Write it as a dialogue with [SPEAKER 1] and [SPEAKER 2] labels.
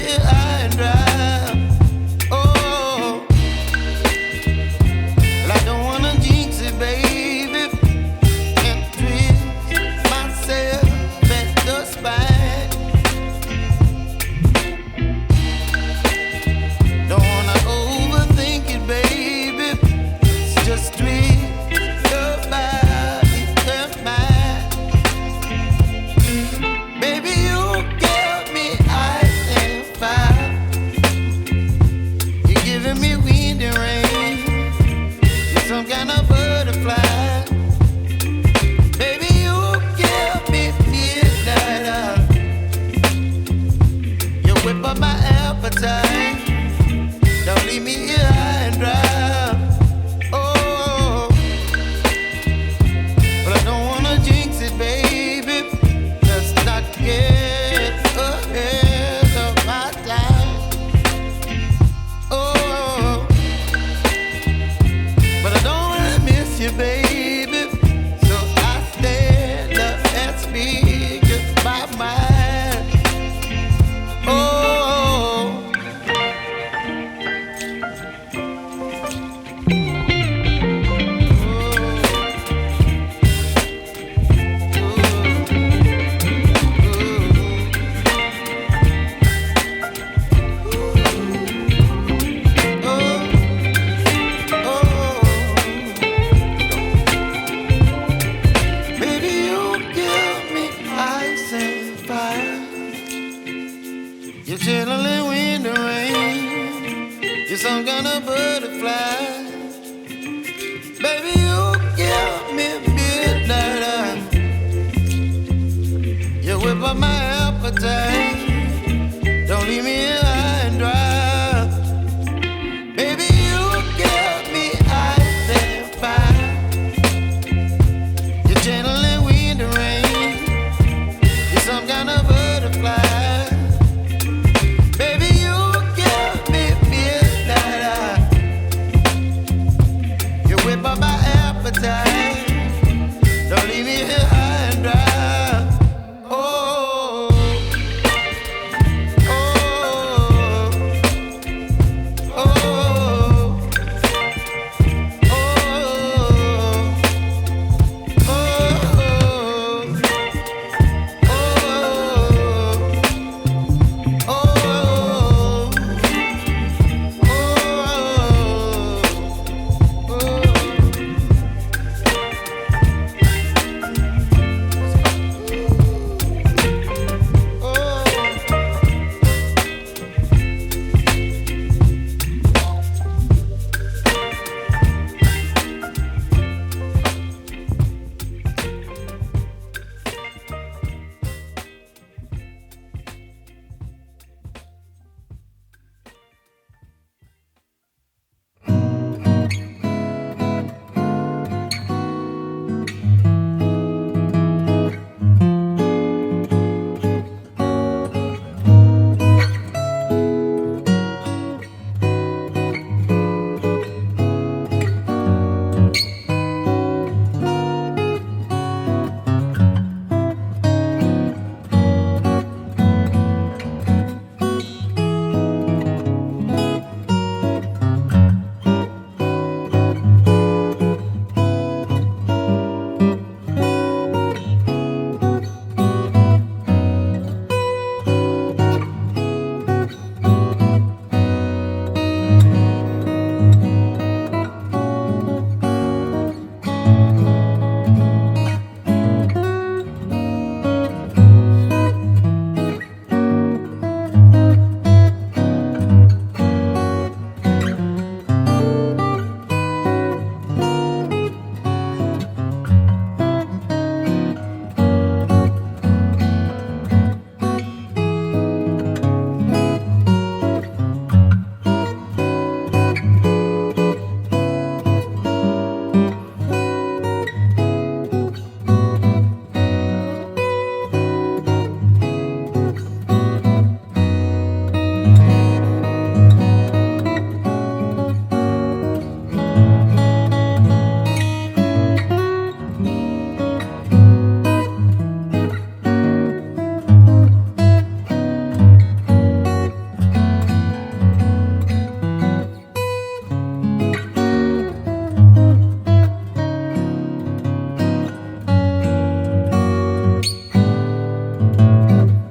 [SPEAKER 1] here high and dry. Oh, well, I don't wanna jinx it, baby, and twist myself at the spine. Don't wanna overthink it, baby. It's just twist your body and mine. Baby, you give me ice and fire. You're giving me wind and rain. You're some kind of butterfly. Baby, you give me midnight. You whip up my appetite. Don't leave me here high and dry. Oh, but I don't wanna jinx it, baby. Let's not get ahead of my time. Oh, but I don't wanna miss you, baby. So I stand up and speak my mind. Oh. Baby, you give me ice and fire. You're chilling wind and rain. You're some kind of butterfly. Baby, you give me midnight. You whip up my appetite.